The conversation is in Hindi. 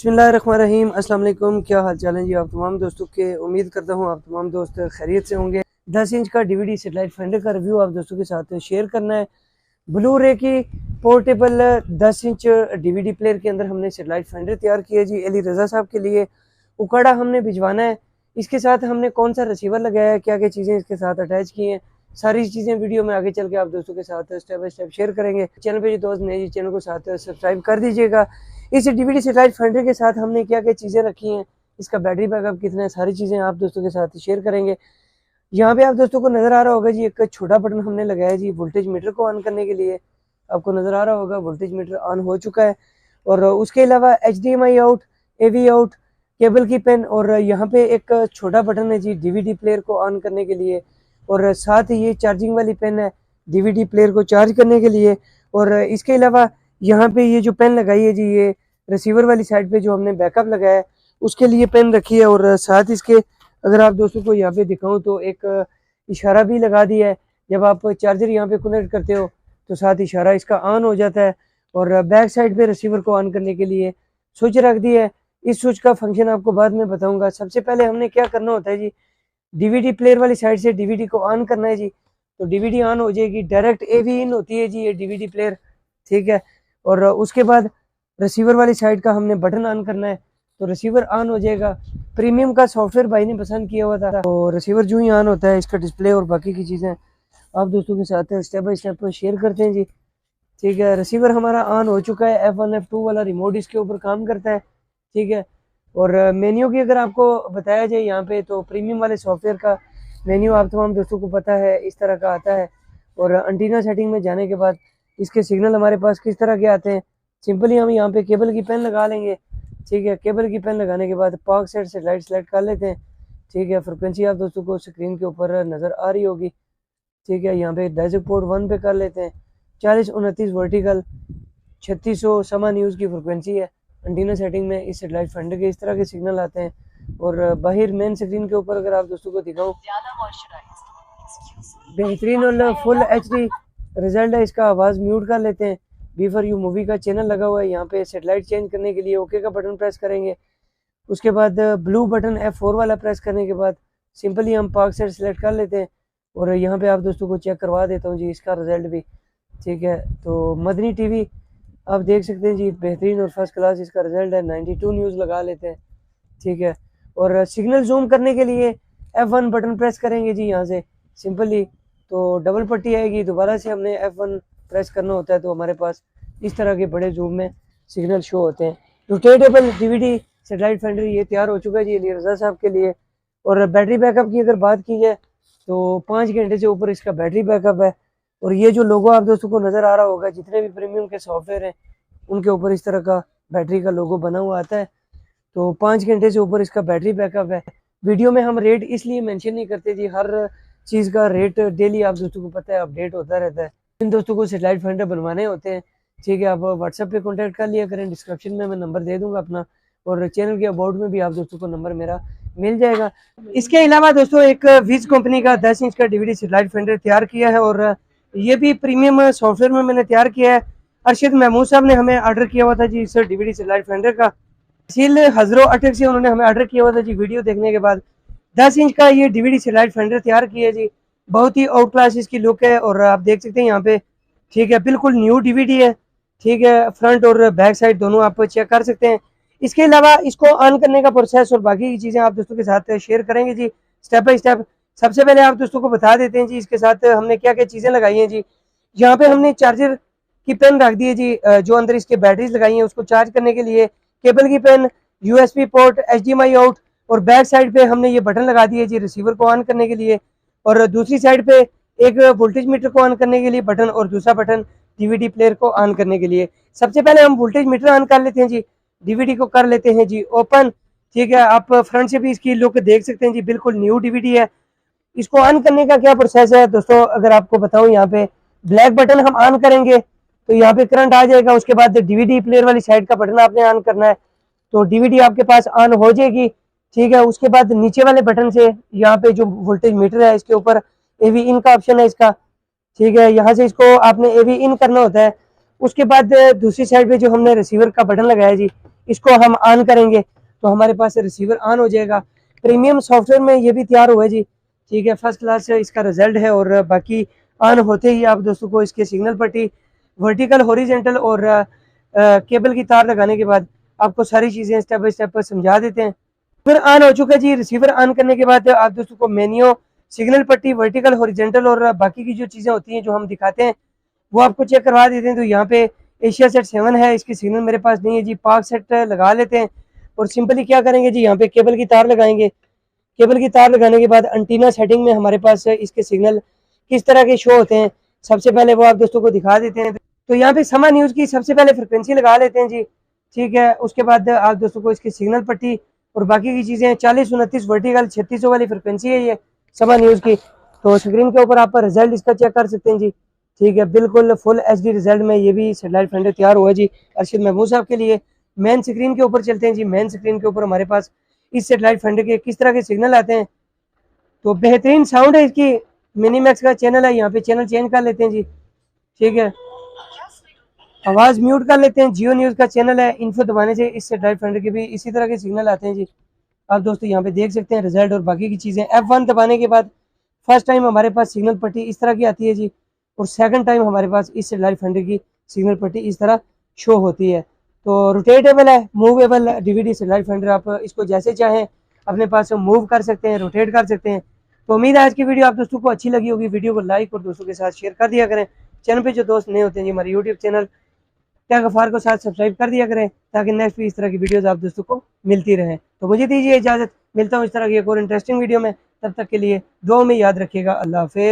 बिस्मिल्लाहिर्रहमानिर्रहीम। अस्सलाम वालेकुम। क्या हाल चाल है जी आप तमाम दोस्तों के। उम्मीद करता हूँ आप तमाम दोस्त खैरियत से होंगे। 10 इंच का डीवीडी सेटेलाइट फाइंडर का रिव्यू आप दोस्तों के साथ शेयर करना है। ब्लू रे की पोर्टेबल 10 इंच डीवीडी प्लेयर के अंदर हमने सेटेलाइट फाइंडर तैयार किया जी अली रज़ा साहब के लिए। उकाड़ा हमने भिजवाना है। इसके साथ हमने कौन सा रिसीवर लगाया है, क्या क्या चीज़ें इसके साथ अटैच की हैं, सारी चीज़ें वीडियो में आगे चल के आप दोस्तों के साथ स्टेप बाय स्टेप शेयर करेंगे। चैनल पे जो दोस्त नए जी चैनल को साथ सब्सक्राइब कर दीजिएगा। इस डीवीडी सेटेलाइट फाइंडर के साथ हमने क्या क्या चीज़ें रखी हैं, इसका बैटरी बैकअप कितना है, सारी चीज़ें आप दोस्तों के साथ शेयर करेंगे। यहाँ पे आप दोस्तों को नज़र आ रहा होगा जी एक छोटा बटन हमने लगाया जी वोल्टेज मीटर को ऑन करने के लिए। आपको नज़र आ रहा होगा वोल्टेज मीटर ऑन हो चुका है। और उसके अलावा HDMI out, AV out, cable की पेन और यहाँ पे एक छोटा बटन है जी डीवीडी प्लेयर को ऑन करने के लिए। और साथ ही ये चार्जिंग वाली पेन है डीवीडी प्लेयर को चार्ज करने के लिए। और इसके अलावा यहाँ पे ये जो पेन लगाई है जी ये रिसीवर वाली साइड पे जो हमने बैकअप लगाया है उसके लिए पेन रखी है। और साथ इसके अगर आप दोस्तों को यहाँ पे दिखाऊं तो एक इशारा भी लगा दिया है। जब आप चार्जर यहाँ पे कनेक्ट करते हो तो साथ इशारा इसका ऑन हो जाता है। और बैक साइड पे रिसीवर को ऑन करने के लिए स्विच रख दी है। इस स्विच का फंक्शन आपको बाद में बताऊंगा। सबसे पहले हमने क्या करना होता है जी, डीवीडी प्लेयर वाली साइड से डीवीडी को ऑन करना है जी। तो डीवीडी ऑन हो जाएगी, डायरेक्ट AV इन होती है जी ये डीवीडी प्लेयर, ठीक है। और उसके बाद रिसीवर वाली साइड का हमने बटन ऑन करना है तो रिसीवर ऑन हो जाएगा। प्रीमियम का सॉफ्टवेयर भाई ने पसंद किया हुआ था। तो रिसीवर जो ही ऑन होता है इसका डिस्प्ले और बाकी की चीज़ें आप दोस्तों के साथ स्टेप बाय स्टेप शेयर करते हैं जी, ठीक है। रिसीवर हमारा ऑन हो चुका है। F1 F2 वाला रिमोट इसके ऊपर काम करता है, ठीक है। और मेन्यू की अगर आपको बताया जाए यहाँ पे तो प्रीमियम वाले सॉफ्टवेयर का मेन्यू आप तमाम दोस्तों को पता है इस तरह का आता है। और एंटीना सेटिंग में जाने के बाद इसके सिग्नल हमारे पास किस तरह के आते हैं, सिंपली हम यहाँ पे केबल की पेन लगा लेंगे, ठीक है। केबल की पेन लगाने के बाद पार्क सेट से लाइट सेलेक्ट कर लेते हैं, ठीक है। फ्रिक्वेंसी आप दोस्तों को स्क्रीन के ऊपर नज़र आ रही होगी, ठीक है। यहाँ पे डायरेक्ट पोर्ट 1 पे कर लेते हैं। 4029 वर्टिकल 3600 समा न्यूज़ की फ्रिक्वेंसी है। एंटीना सेटिंग में इस सेटेलाइट फाइंडर के इस तरह के सिग्नल आते हैं। और बाहर मेन स्क्रीन के ऊपर अगर आप दोस्तों को दिखाऊं बेहतरीन और फुल HD रिजल्ट है इसका। आवाज़ म्यूट कर लेते हैं। B4U मूवी का चैनल लगा हुआ है। यहाँ पे सेटेलाइट चेंज करने के लिए ओके का बटन प्रेस करेंगे। उसके बाद ब्लू बटन F4 वाला प्रेस करने के बाद सिंपली हम पार्क सेट सेलेक्ट कर लेते हैं। और यहाँ पे आप दोस्तों को चेक करवा देता हूँ जी इसका रिजल्ट भी, ठीक है। तो मदनी TV आप देख सकते हैं जी बेहतरीन और फर्स्ट क्लास इसका रिजल्ट है। 92 न्यूज़ लगा लेते हैं, ठीक है। और सिग्नल जूम करने के लिए F1 बटन प्रेस करेंगे जी यहाँ से सिंपली, तो डबल पट्टी आएगी। दोबारा से हमने F1 प्रेस करना होता है तो हमारे पास इस तरह के बड़े जूम में सिग्नल शो होते हैं। रोटेटेबल डीवीडी सेटेलाइट फाइंडर ये तैयार हो चुका है जी अली रज़ा साहब के लिए। और बैटरी बैकअप की अगर बात की जाए तो 5 घंटे से ऊपर इसका बैटरी बैकअप है। और ये जो लोगो आप दोस्तों को नज़र आ रहा होगा जितने भी प्रीमियम के सॉफ्टवेयर हैं उनके ऊपर इस तरह का बैटरी का लोगो बना हुआ आता है। तो 5 घंटे से ऊपर इसका बैटरी बैकअप है। वीडियो में हम रेट इसलिए मेंशन नहीं करते जी, हर चीज़ का रेट डेली आप दोस्तों को पता है अपडेट होता रहता है। इन दोस्तों को सेटेलाइट फाइंडर बनवाने होते हैं, ठीक है। आप व्हाट्सएप पे कांटेक्ट कर लिया करें, डिस्क्रिप्शन में मैं नंबर दे दूंगा अपना। और चैनल के अबाउट में भी आप दोस्तों को नंबर मेरा मिल जाएगा। इसके अलावा दोस्तों एक विज कंपनी का 10 इंच का डीवीडी सेटेलाइट फाइंडर तैयार किया है। और ये भी प्रीमियम सॉफ्टवेयर में मैंने तैयार किया है। अरशद महमूद साहब ने हमें ऑर्डर किया हुआ था जी इस डीवीडी सेटेलाइट फाइंडर का। तहसील हजरो अटक से उन्होंने हमें ऑर्डर किया हुआ था जी। वीडियो देखने के बाद 10 इंच का ये डीवीडी सेटेलाइट फाइंडर तैयार किया जी। बहुत ही आउट क्लास इसकी लुक है। और आप देख सकते हैं यहाँ पे, ठीक है, बिल्कुल न्यू डीवीडी है, ठीक है। फ्रंट और बैक साइड दोनों आप चेक कर सकते हैं। इसके अलावा इसको ऑन करने का प्रोसेस और बाकी की चीज़ें आप दोस्तों के साथ शेयर करेंगे जी स्टेप बाय स्टेप। सबसे पहले आप दोस्तों को बता देते हैं जी इसके साथ हमने क्या क्या चीज़ें लगाई हैं जी। यहाँ पे हमने चार्जर की पेन रख दी है जी, जो अंदर इसके बैटरीज लगाई हैं उसको चार्ज करने के लिए। केबल की pen, USB port, HDMI out. और बैक साइड पे हमने ये बटन लगा दिए जी रिसीवर को ऑन करने के लिए। और दूसरी साइड पे एक वोल्टेज मीटर को ऑन करने के लिए बटन और दूसरा बटन डीवीडी प्लेयर को ऑन करने के लिए। सबसे पहले हम वोल्टेज मीटर ऑन कर लेते हैं जी, डीवीडी को कर लेते हैं जी ओपन, ठीक है। आप फ्रंट से भी इसकी लुक देख सकते हैं जी, बिल्कुल न्यू डीवीडी है। इसको ऑन करने का क्या प्रोसेस है दोस्तों अगर आपको बताऊं, यहाँ पे ब्लैक बटन हम ऑन करेंगे तो यहाँ पे करंट आ जाएगा। उसके बाद डीवीडी प्लेयर वाली साइड का बटन आपने ऑन करना है तो डीवीडी आपके पास ऑन हो जाएगी, ठीक है। उसके बाद नीचे वाले बटन से यहाँ पे जो वोल्टेज मीटर है इसके ऊपर AV इन का ऑप्शन है इसका, ठीक है। यहाँ से इसको आपने AV इन करना होता है। उसके बाद दूसरी साइड पे जो हमने रिसीवर का बटन लगाया जी इसको हम ऑन करेंगे तो हमारे पास रिसीवर ऑन हो जाएगा। प्रीमियम सॉफ्टवेयर में ये भी तैयार हुआ है जी, ठीक है, फर्स्ट क्लास इसका रिजल्ट है। और बाकी ऑन होते ही आप दोस्तों को इसके सिग्नल पट्टी, वर्टिकल, हॉरिजेंटल और केबल की तार लगाने के बाद आपको सारी चीज़ें स्टेप बाय स्टेप समझा देते हैं। फिर ऑन हो चुका है जी। रिसीवर ऑन करने के बाद आप दोस्तों को मेन्यू, सिग्नल पट्टी, वर्टिकल, हॉरिजेंटल और बाकी की जो चीज़ें होती हैं जो हम दिखाते हैं वो आपको चेक करवा देते हैं। तो यहाँ पे एशिया सेट 7 है, इसकी सिग्नल मेरे पास नहीं है जी, पाक सेट लगा लेते हैं। और सिंपली क्या करेंगे जी, यहाँ पे केबल की तार लगाएंगे। केबल की तार लगाने के बाद एंटीना सेटिंग में हमारे पास इसके सिग्नल किस तरह के शो होते हैं, सबसे पहले वो आप दोस्तों को दिखा देते हैं। तो यहाँ पे समा न्यूज़ की सबसे पहले फ्रिक्वेंसी लगा लेते हैं जी, ठीक है। उसके बाद आप दोस्तों को इसकी सिग्नल पट्टी और बाकी की चीज़ें 40-29 वर्टिकल 3600 वाली फ्रिक्वेंसी है ये समा न्यूज़ की। तो स्क्रीन के ऊपर आप रिजल्ट इसका चेक कर सकते हैं जी, ठीक है, बिल्कुल फुल एचडी रिजल्ट में ये भी सैटेलाइट फाइंडर तैयार हुआ है जी अरशद महमूद साहब के लिए। मेन स्क्रीन के ऊपर चलते हैं जी। मेन स्क्रीन के ऊपर हमारे पास इस सैटेलाइट फाइंडर के किस तरह के सिग्नल आते हैं। तो बेहतरीन साउंड है इसकी, मिनीमैक्स का चैनल है, यहाँ पे चैनल चेंज कर लेते हैं जी, ठीक है, आवाज़ म्यूट कर लेते हैं। जियो न्यूज़ का चैनल है, इन्फो दबाने से इस सैटेलाइट फाइंडर के भी इसी तरह के सिग्नल आते हैं जी। आप दोस्तों यहाँ पे देख सकते हैं रिजल्ट और बाकी की चीज़ें। F1 दबाने के बाद फर्स्ट टाइम हमारे पास सिग्नल पट्टी इस तरह की आती है जी, और सेकंड टाइम हमारे पास इस सैटेलाइट फाइंडर की सिग्नल पट्टी इस तरह शो होती है। तो रोटेटेबल है, मूवेबल डीवीडी सैटेलाइट फाइंडर, आप इसको जैसे चाहें अपने पास मूव कर सकते हैं, रोटेट कर सकते हैं। तो उम्मीद है आज की वीडियो आप दोस्तों को अच्छी लगी होगी। वीडियो को लाइक और दोस्तों के साथ शेयर कर दिया करें। चैनल पे जो दोस्त नए होते हैं जी, हमारे यूट्यूब चैनल क्या गफार को साथ सब्सक्राइब कर दिया करें ताकि नेक्स्ट भी इस तरह की वीडियोस आप दोस्तों को मिलती रहें। तो मुझे दीजिए इजाज़त, मिलता हूँ इस तरह की एक और इंटरेस्टिंग वीडियो में। तब तक के लिए दुआ में याद रखिएगा। अल्लाह हाफिज़।